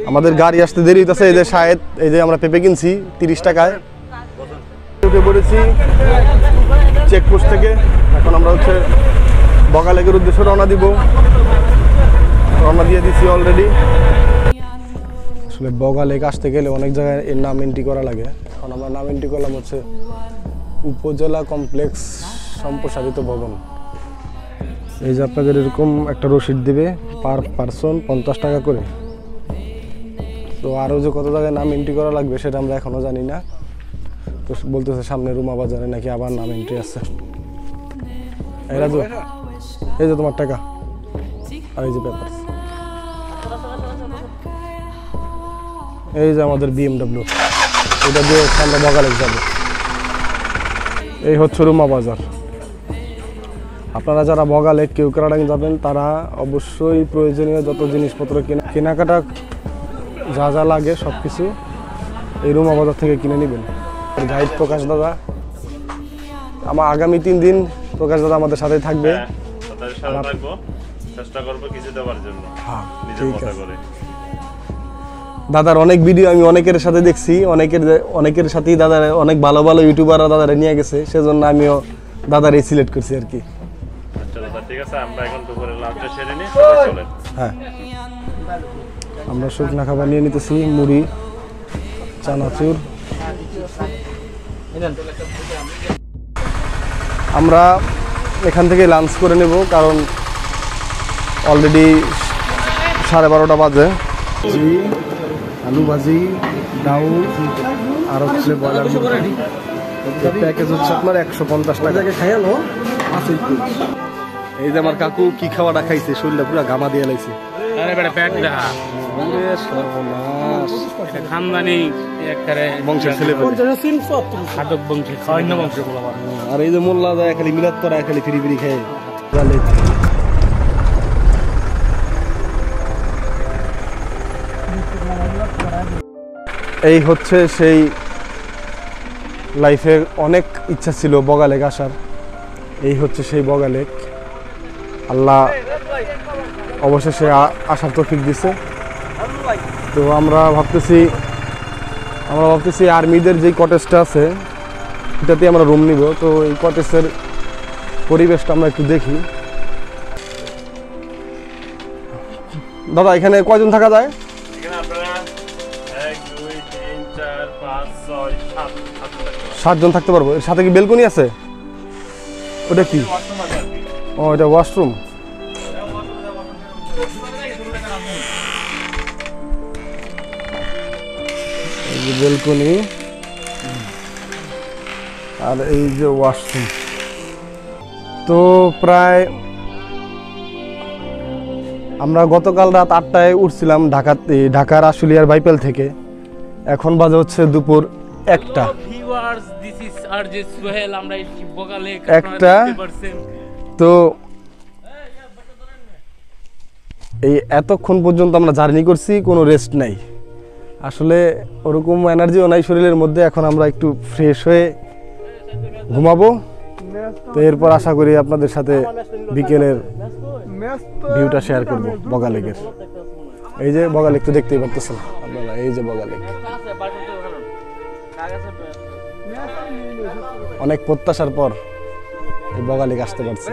আমাদের গাড়ি আসতে দেরি হইতেছে। এই যে শায়েদ, এই যে আমরা পেঁপে কিনছি 30 টাকায়। উঠে পড়েছি চেকপোস্ট থেকে। এখন আমরা হচ্ছে বগা লেকের উদ্দেশ্যে রওনা দিব। রওনা দিয়ে দিচ্ছি অলরেডি। আসলে বগা লেক আসতে গেলে অনেক জায়গায় এর নাম এন্ট্রি করা লাগে। এখন আমরা নাম এন্ট্রি করলাম হচ্ছে উপজেলা কমপ্লেক্স সম্প্রসারিত ভবন। এই যে আপনাদের এরকম একটা রসিদ দেবে পার পারসন 50 টাকা করে। তো আরও যে কত জায়গায় নাম এন্ট্রি করা লাগবে সেটা আমরা এখনও জানি না। তো বলতেছে সামনে রুমা বাজারে নাকি আবার নাম এন্ট্রি আছে। এই রাজু, এই যে তোমার টাকা আর এই যে পেপার। এই যে আমাদের BMW, এটা দিয়ে আমরা বগা লেক যাবো। এই হচ্ছে রুমা বাজার। আপনারা যারা বগা লেক কেওক্রাডাং যাবেন তারা অবশ্যই প্রয়োজনীয় যত জিনিসপত্র কেনাকাটা যা যা লাগে সব কিছু এই রুমা বাজার থেকে কিনে নেবেন। গাইড প্রকাশ দাদা, আমার আগামী 3 দিন প্রকাশ দাদা আমাদের সাথে থাকবে। চেষ্টা করব কিছু দেওয়ার জন্য। হ্যাঁ, নিজের মতো করে। দাদার অনেক ভিডিও আমি অনেকের সাথে দেখছি, অনেকের সাথেই দাদার অনেক ভালো ভালো ইউটিউবাররা দাদারে নিয়ে গেছে, সেজন্য আমিও দাদার এই সিলেক্ট করছি আর কি। আচ্ছা দাদা, ঠিক আছে, আমরা এখন দুপুরে লাঞ্চটা সেরে নিই, চলেন। হ্যাঁ, আমরা শুকনা খাবার নিয়ে নিতেছি, মুড়ি, চানাচুর। আমরা এখান থেকে লাঞ্চ করে নেব, কারণ অলরেডি 12:30 বাজে। আলু ভাজি, ডাউল আর হচ্ছে ব্রয়লার মুরগি। প্যাকেজ হচ্ছে আপনার 150 টাকা। এই যে আমার কাকু কি খাওয়াটা খাইছে, শরীরটা পুরো ঘামা দিয়ে লাইছে। বংশের ছেলে আর এই যে মোল্লা যায় খালি মিলাদ করা, খালি ফিরি ফিরি খায়। এই হচ্ছে সেই লাইফে অনেক ইচ্ছা ছিল বগা লেক আসার। এই হচ্ছে সেই বগা লেক। আল্লাহ অবশেষে আসার তৌফিক দিছে। তো আমরা ভাবতেছি আর্মিদের যে কটেজটা আছে এটাতে আমরা রুম নিব। তো এই কটেজের পরিবেশটা আমরা একটু দেখি। দাদা, এখানে কয়জন থাকা যায়? এখানে আপনারা 1 2 3 4 5 6 7 7 জন থাকতে পারবো। এর সাথে কি বেলকনি আছে? ওটা কি? ও, এটা ওয়াশরুম। এই যে বেলকনি আর এই যে ওয়াশরুম। তো প্রায় আমরা গতকাল রাত 8টায় উঠছিলাম ঢাকার আশুলিয়ার বাইপেল থেকে। এখন বাজে হচ্ছে দুপুর 1টা। তো এই এতক্ষণ পর্যন্ত আমরা জার্নি করছি, কোনো রেস্ট নাই। আসলে ওরকম এনার্জিও নাই শরীরের মধ্যে। এখন আমরা একটু ফ্রেশ হয়ে ঘুমাবো। তো এরপর আশা করি আপনাদের সাথে বিকেলের ভিউটা শেয়ার করব বগা লেকের। এই যে বগা লেক তো দেখতেই পারতেছেন আপনারা, এই যে বগা লেক। অনেক প্রত্যাশার পর এই বগা লেক আসতে পারছি।